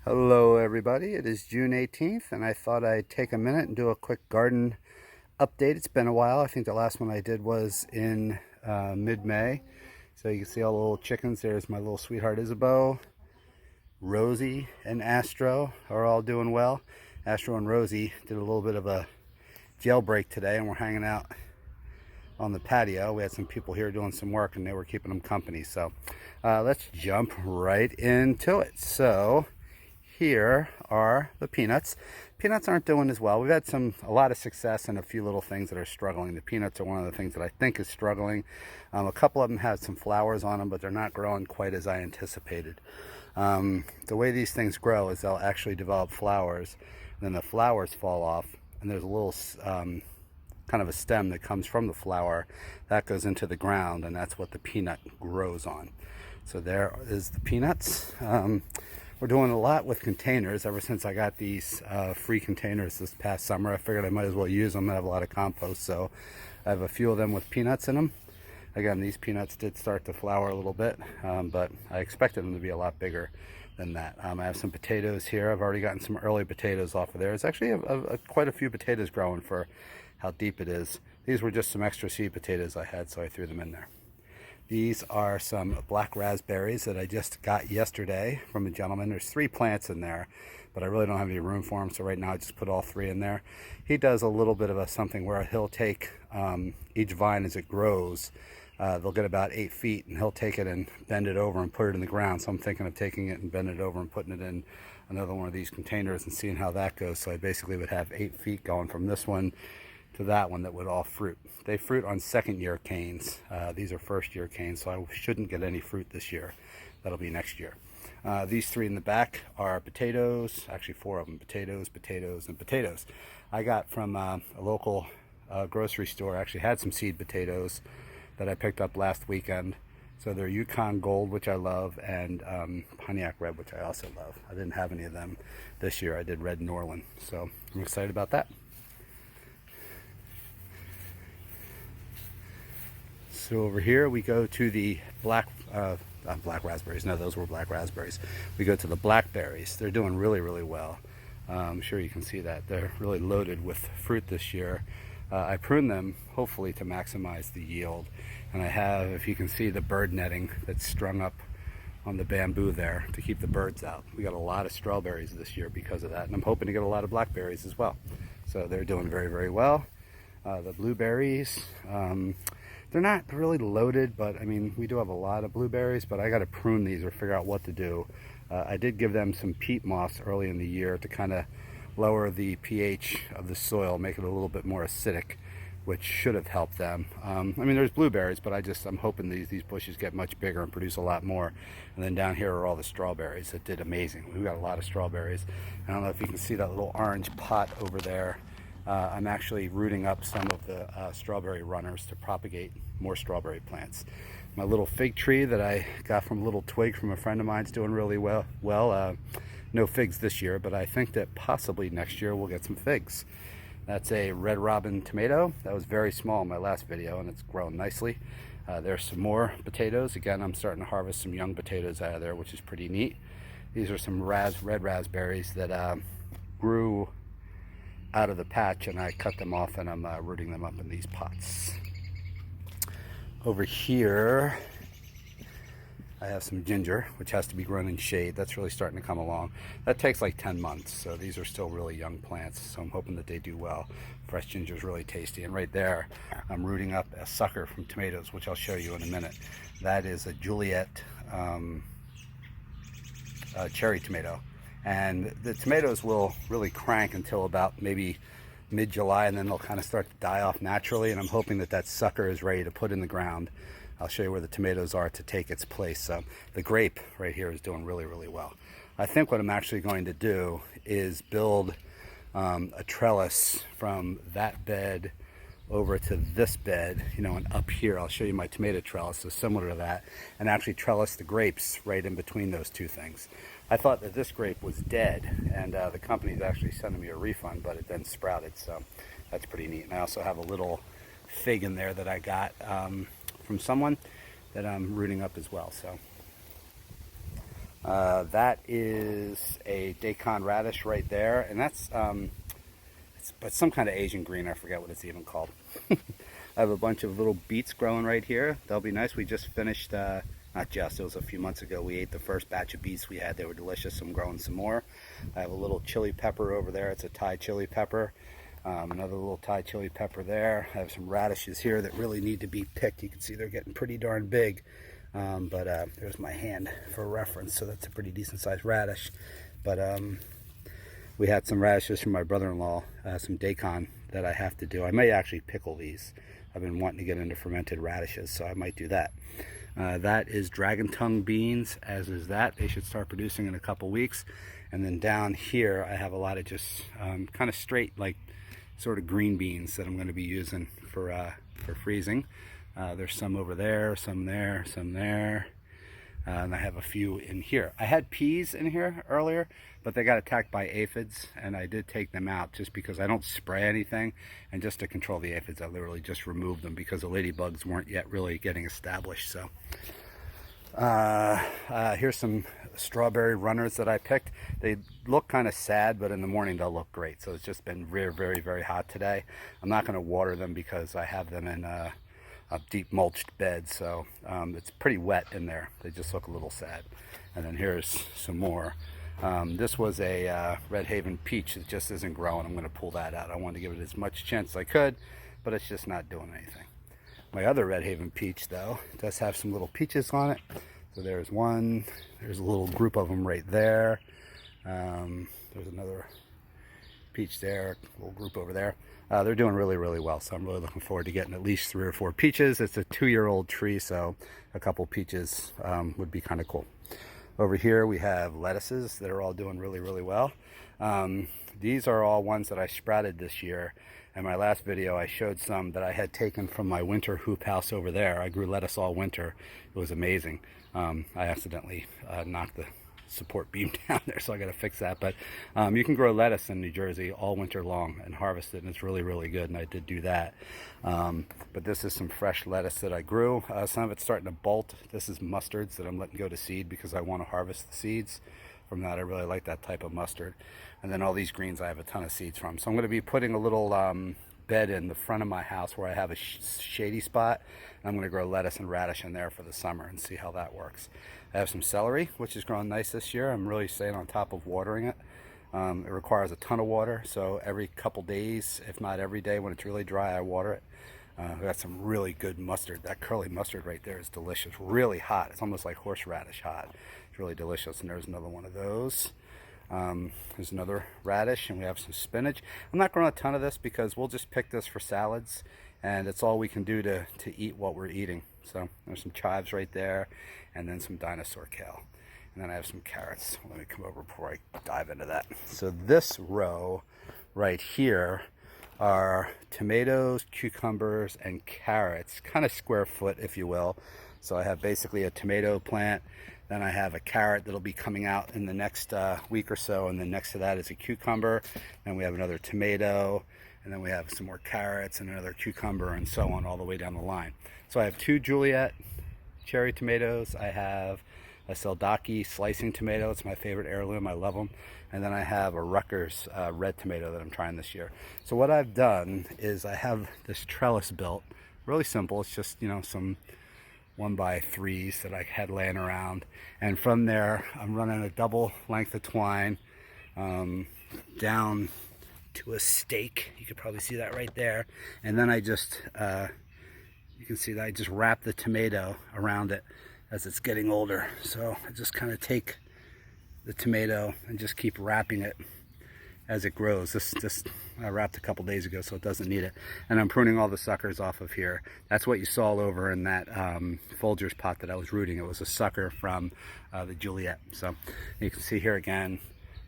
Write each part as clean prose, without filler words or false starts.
Hello everybody, it is June 18th and I thought I'd take a minute and do a quick garden update. It's been a while. I think the last one I did was in mid-May. So you can see all the little chickens. There's my little sweetheart Isabeau. Rosie and Astro are all doing well. Astro and Rosie did a little bit of a jailbreak today and we're hanging out on the patio. We had some people here doing some work and they were keeping them company. So let's jump right into it. So here are the peanuts. Peanuts aren't doing as well. We've had a lot of success and a few little things that are struggling. The peanuts are one of the things that I think is struggling. A couple of them have some flowers on them, but they're not growing quite as I anticipated. The way these things grow is they'll actually develop flowers, and then the flowers fall off, and there's a little kind of a stem that comes from the flower that goes into the ground, and that's what the peanut grows on. So there is the peanuts. We're doing a lot with containers. Ever since I got these free containers this past summer, I figured I might as well use them. I have a lot of compost, so I have a few of them with peanuts in them. Again, these peanuts did start to flower a little bit, but I expected them to be a lot bigger than that. I have some potatoes here. I've already gotten some early potatoes off of there. It's actually quite a few potatoes growing for how deep it is. These were just some extra seed potatoes I had, so I threw them in there. These are some black raspberries that I just got yesterday from a gentleman. There's 3 plants in there, but I really don't have any room for them, so right now I just put all 3 in there. He does a little bit of something where he'll take each vine as it grows. They'll get about 8 feet, and he'll take it and bend it over and put it in the ground. So I'm thinking of taking it and bending it over and putting it in another one of these containers and seeing how that goes. So I basically would have 8 feet going from this one to that one that would all fruit. They fruit on second-year canes. These are first-year canes, so I shouldn't get any fruit this year. That'll be next year. These 3 in the back are potatoes, actually 4 of them, potatoes, potatoes, and potatoes. I got from a local grocery store. I actually had some seed potatoes that I picked up last weekend. So they're Yukon Gold, which I love, and Pontiac Red, which I also love. I didn't have any of them this year. I did Red Norland, so I'm excited about that. So over here we go to the black raspberries. No, those were black raspberries. We go to the blackberries. They're doing really, really well. I'm sure you can see that. They're really loaded with fruit this year. I pruned them hopefully to maximize the yield. And I have, if you can see, the bird netting that's strung up on the bamboo there to keep the birds out. We got a lot of strawberries this year because of that. And I'm hoping to get a lot of blackberries as well. So they're doing very, very well. The blueberries, they're not really loaded, but I mean, we do have a lot of blueberries, but I got to prune these or figure out what to do. I did give them some peat moss early in the year to kind of lower the pH of the soil, make it a little bit more acidic, which should have helped them. I mean, there's blueberries, but I'm hoping these bushes get much bigger and produce a lot more. And then down here are all the strawberries that did amazing. We've got a lot of strawberries. I don't know if you can see that little orange pot over there. I'm actually rooting up some of the strawberry runners to propagate more strawberry plants. My little fig tree that I got from a little twig from a friend of mine is doing really well. No figs this year, but I think that possibly next year we'll get some figs. That's a Red Robin tomato. That was very small in my last video and it's grown nicely. There's some more potatoes. Again, I'm starting to harvest some young potatoes out of there, which is pretty neat. These are some red raspberries that grew out of the patch, and I cut them off and I'm rooting them up in these pots. Over here I have some ginger, which has to be grown in shade. That's really starting to come along. That takes like 10 months, so these are still really young plants, so I'm hoping that they do well. Fresh ginger is really tasty. And right there I'm rooting up a sucker from tomatoes, which I'll show you in a minute. That is a Juliet cherry tomato. And the tomatoes will really crank until about maybe mid-July, and then they'll kind of start to die off naturally, and I'm hoping that sucker is ready to put in the ground. I'll show you where the tomatoes are to take its place. The grape right here is doing really, really well. I think what I'm actually going to do is build a trellis from that bed over to this bed, and up here I'll show you my tomato trellis, so similar to that, and actually trellis the grapes right in between those two things. I thought that this grape was dead, and the company's actually sending me a refund, but it then sprouted, so that's pretty neat. And I also have a little fig in there that I got from someone that I'm rooting up as well. So That is a Daikon radish right there, and that's but some kind of Asian green. I forget what it's even called. I have a bunch of little beets growing right here. They'll be nice. We just finished, not just, it was a few months ago. We ate the first batch of beets we had. They were delicious. I'm growing some more. I have a little chili pepper over there. It's a Thai chili pepper. Another little Thai chili pepper there. I have some radishes here that really need to be picked. You can see they're getting pretty darn big. There's my hand for reference. So that's a pretty decent sized radish. But we had some radishes from my brother-in-law, some Daikon that I have to do. I may actually pickle these. I've been wanting to get into fermented radishes, so I might do that. That is dragon tongue beans, as is that. They should start producing in a couple weeks. And then down here, I have a lot of just kind of straight, like sort of green beans that I'm going to be using for freezing. There's some over there, some there, some there. And I have a few in here. I had peas in here earlier, but they got attacked by aphids, and I did take them out just because I don't spray anything, and just to control the aphids, I literally just removed them because the ladybugs weren't yet really getting established. So here's some strawberry runners that I picked. They look kind of sad, but in the morning they'll look great. So it's just been very, very, very hot today. I'm not going to water them because I have them in a deep mulched bed, so it's pretty wet in there. They just look a little sad. And then here's some more. This was a Red Haven peach that just isn't growing. I'm going to pull that out. I wanted to give it as much chance as I could, but it's just not doing anything. My other Red Haven peach, though, does have some little peaches on it. So there's one. There's a little group of them right there. There's another peach there, a little group over there. They're doing really, really well, so I'm really looking forward to getting at least 3 or 4 peaches. It's a 2-year-old tree, so a couple peaches would be kind of cool. Over here we have lettuces that are all doing really, really well. These are all ones that I sprouted this year. In my last video, I showed some that I had taken from my winter hoop house over there. I grew lettuce all winter. It was amazing. I accidentally knocked the support beam down there, so I got to fix that. But you can grow lettuce in New Jersey all winter long and harvest it, and it's really, really good, and I did do that. But this is some fresh lettuce that I grew. Some of it's starting to bolt. This is mustards that I'm letting go to seed because I want to harvest the seeds from that. I really like that type of mustard. And then all these greens I have a ton of seeds from. So I'm going to be putting a little bed in the front of my house where I have a shady spot. I'm going to grow lettuce and radish in there for the summer and see how that works. I have some celery, which is growing nice this year. I'm really staying on top of watering it. It requires a ton of water, so every couple days, if not every day when it's really dry, I water it. We got some really good mustard. That curly mustard right there is delicious. Really hot. It's almost like horseradish hot. It's really delicious. And there's another one of those. There's another radish, and we have some spinach. I'm not growing a ton of this because we'll just pick this for salads, and it's all we can do to eat what we're eating. So there's some chives right there, and then some dinosaur kale. And then I have some carrots. Let me come over before I dive into that. So this row right here are tomatoes, cucumbers, and carrots, kind of square foot, if you will. So I have basically a tomato plant, then I have a carrot that'll be coming out in the next week or so, and then next to that is a cucumber, and we have another tomato, and then we have some more carrots and another cucumber, and so on all the way down the line. So I have 2 Juliet cherry tomatoes. I have a Seldaki slicing tomato. It's my favorite heirloom. I love them. And then I have a Rutgers red tomato that I'm trying this year. So what I've done is I have this trellis built. Really simple. It's just, you know, some 1x3s that I had laying around. And from there, I'm running a double length of twine down to a stake. You could probably see that right there. And then I just, you can see that I just wrap the tomato around it as it's getting older. So I just kind of take the tomato and just keep wrapping it as it grows. This I wrapped a couple days ago, so it doesn't need it. And I'm pruning all the suckers off of here. That's what you saw over in that Folgers pot that I was rooting. It was a sucker from the Juliet. So you can see here again,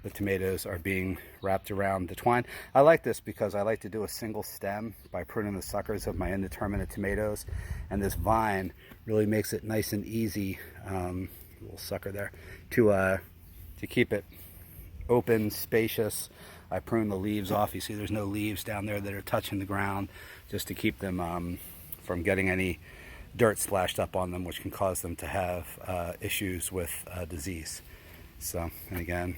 the tomatoes are being wrapped around the twine. I like this because I like to do a single stem by pruning the suckers of my indeterminate tomatoes. And this vine really makes it nice and easy, little sucker there, to keep it open, spacious. I prune the leaves off. You see there's no leaves down there that are touching the ground, just to keep them from getting any dirt splashed up on them, which can cause them to have issues with disease. So, and again,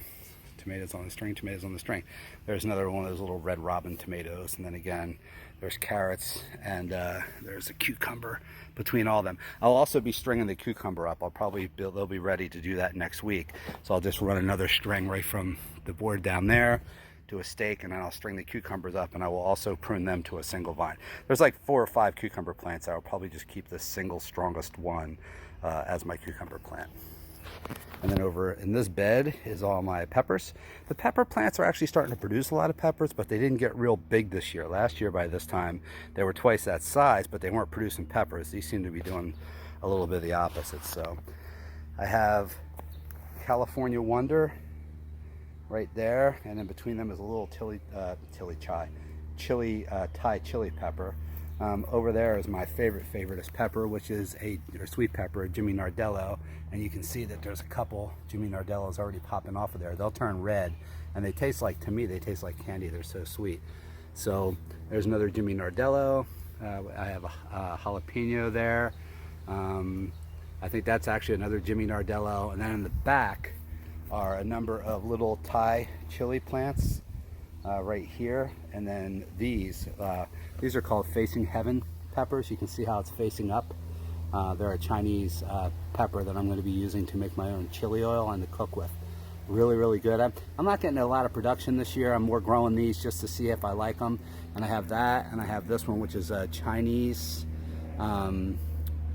tomatoes on the string, tomatoes on the string. There's another one of those little red robin tomatoes, and then again, there's carrots, and there's a cucumber between all of them. I'll also be stringing the cucumber up. They'll be ready to do that next week. So I'll just run another string right from the board down there to a stake, and then I'll string the cucumbers up, and I will also prune them to a single vine. There's like 4 or 5 cucumber plants. I'll probably just keep the single strongest one as my cucumber plant. And then over in this bed is all my peppers. The pepper plants are actually starting to produce a lot of peppers, but they didn't get real big this year. Last year by this time, they were twice that size, but they weren't producing peppers. These seem to be doing a little bit of the opposite. So I have California Wonder right there, and in between them is a little Thai chili pepper. Over there is my favoriteest pepper, which is a sweet pepper, a Jimmy Nardello, and you can see that there's a couple Jimmy Nardellos already popping off of there. They'll turn red, and they taste like, to me, they taste like candy. They're so sweet. So there's another Jimmy Nardello. I have a jalapeno there. I think that's actually another Jimmy Nardello, and then in the back are a number of little Thai chili plants. Right here, and then these are called Facing Heaven peppers. You can see how it's facing up. They're a Chinese pepper that I'm going to be using to make my own chili oil and to cook with. Really good. I'm not getting a lot of production this year. I'm more growing these just to see if I like them. And I have that, and I have this one, which is a Chinese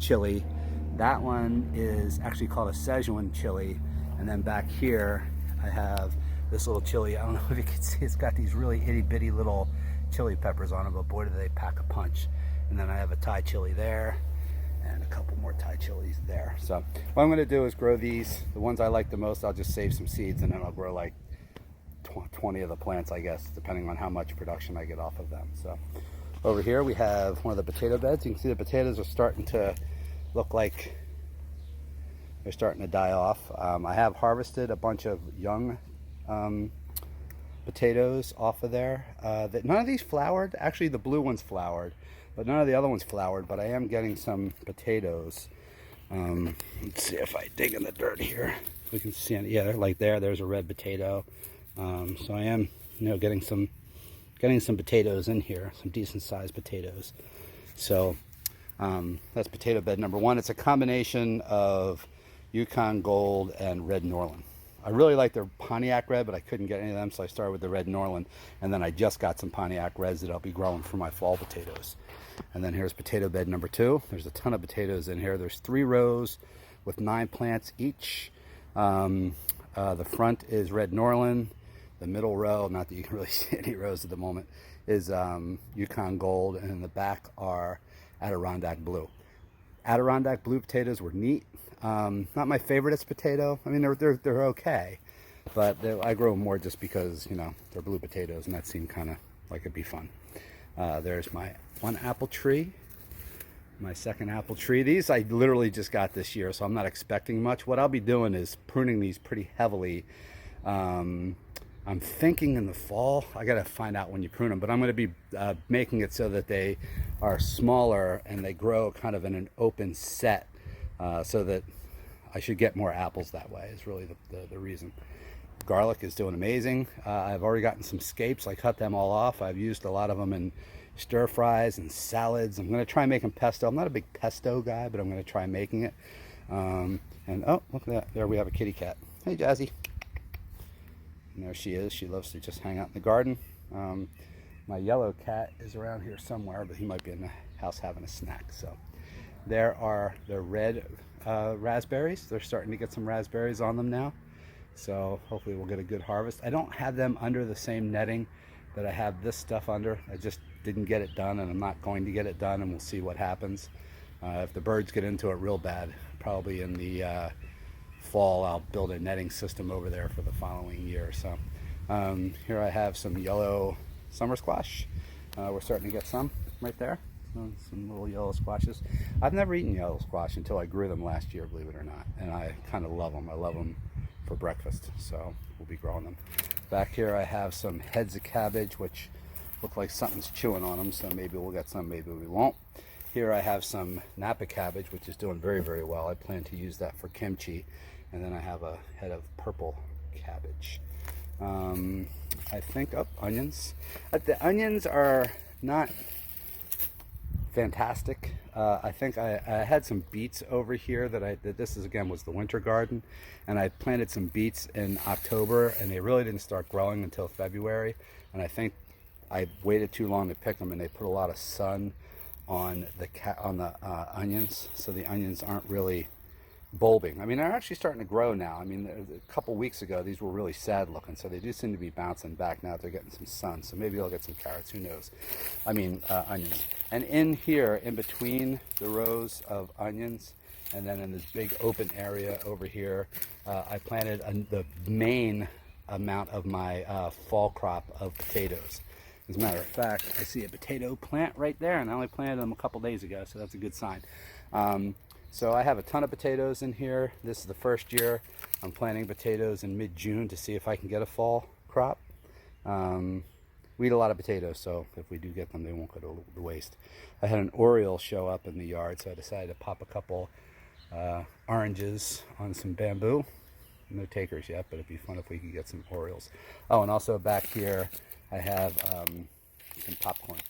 chili. That one is actually called a Szechuan chili. And then back here I have this little chili. I don't know if you can see, it's got these really itty bitty little chili peppers on them, but boy do they pack a punch. And then I have a Thai chili there and a couple more Thai chilies there. So what I'm going to do is grow these. The ones I like the most, I'll just save some seeds, and then I'll grow like 20 of the plants, I guess, depending on how much production I get off of them. So over here we have one of the potato beds. You can see the potatoes are starting to look like they're starting to die off. I have harvested a bunch of young potatoes off of there. None of these flowered. Actually, the blue one's flowered, but none of the other ones flowered. But I am getting some potatoes. Let's see if I dig in the dirt here. We can see, yeah, they're like there. There's a red potato. So I am, getting some potatoes in here, some decent sized potatoes. So that's potato bed number 1. It's a combination of Yukon Gold and Red Norland. I really like their Pontiac Red, but I couldn't get any of them, so I started with the Red Norland, and then I just got some Pontiac Reds that I'll be growing for my fall potatoes. And then here's potato bed number 2. There's a ton of potatoes in here. There's 3 rows with 9 plants each. The front is Red Norland. The middle row, not that you can really see any rows at the moment, is Yukon Gold, and in the back are Adirondack Blue. Adirondack Blue potatoes were neat. Not my favoriteest potato. I mean, they're okay, but I grow them more just because, they're blue potatoes, and that seemed kind of like it'd be fun. There's my one apple tree, my second apple tree. These I literally just got this year, so I'm not expecting much. What I'll be doing is pruning these pretty heavily. I'm thinking in the fall. I gotta find out when you prune them, but I'm gonna be making it so that they are smaller and they grow kind of in an open set. So that I should get more apples that way is really the reason. Garlic is doing amazing. I've already gotten some scapes. I cut them all off. I've used a lot of them in stir fries and salads. I'm going to try making pesto. I'm not a big pesto guy, but I'm going to try making it. And oh, look at that. There we have a kitty cat. Hey, Jazzy. And there she is. She loves to just hang out in the garden. My yellow cat is around here somewhere, but he might be in the house having a snack. So there are the red raspberries. They're starting to get some raspberries on them now. So hopefully we'll get a good harvest. I don't have them under the same netting that I have this stuff under. I just didn't get it done, and I'm not going to get it done, and we'll see what happens. If the birds get into it real bad, probably in the fall I'll build a netting system over there for the following year. So here I have some yellow summer squash. We're starting to get some right there. Some little yellow squashes. I've never eaten yellow squash until I grew them last year, believe it or not, and I kind of love them. I love them for breakfast, so we'll be growing them. Back here I have some heads of cabbage, which look like something's chewing on them, so maybe we'll get some, maybe we won't. Here I have some Napa cabbage, which is doing very, very well. I plan to use that for kimchi. And then I have a head of purple cabbage. I think, onions. The onions are not fantastic. I think I had some beets over here that this is, again, was the winter garden, and I planted some beets in October, and they really didn't start growing until February. And I think I waited too long to pick them, and they put a lot of sun on the onions, so the onions aren't really bulbing. I mean, they're actually starting to grow now. I mean, a couple weeks ago, these were really sad looking, so they do seem to be bouncing back now that they're getting some sun. So maybe I'll get some carrots, who knows? I mean, onions. And in here, in between the rows of onions, and then in this big open area over here, I planted the main amount of my fall crop of potatoes. As a matter of fact, I see a potato plant right there, and I only planted them a couple days ago, so that's a good sign. So I have a ton of potatoes in here. This is the first year I'm planting potatoes in mid-June to see if I can get a fall crop. We eat a lot of potatoes, so if we do get them, they won't go to waste. I had an oriole show up in the yard, so I decided to pop a couple oranges on some bamboo. No takers yet, but it'd be fun if we could get some orioles. Oh, and also back here, I have some popcorn.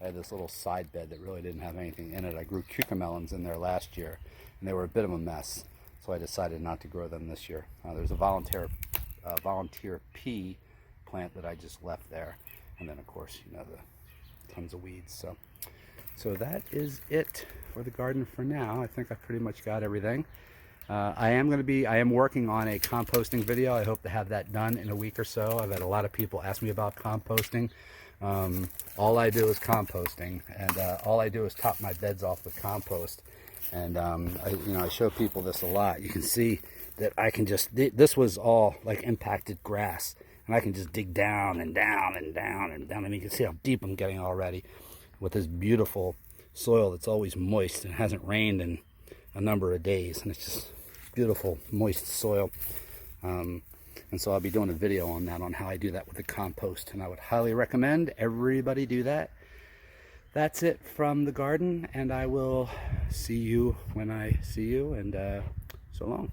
I had this little side bed that really didn't have anything in it. I grew cucamelons in there last year, and they were a bit of a mess, so I decided not to grow them this year. There's a volunteer pea plant that I just left there, and then of course, you know, the tons of weeds. So that is it for the garden for now. I think I pretty much got everything. I am working on a composting video. I hope to have that done in a week or so. I've had a lot of people ask me about composting. All I do is composting, and all I do is top my beds off with compost. And I show people this a lot. You can see that I can just, this was all like impacted grass, and I can just dig down and down and down and down. I mean, you can see how deep I'm getting already with this beautiful soil that's always moist and hasn't rained in a number of days, and it's just beautiful moist soil. And so I'll be doing a video on that, on how I do that with the compost, and I would highly recommend everybody do that. That's it from the garden, and I will see you when I see you, and so long.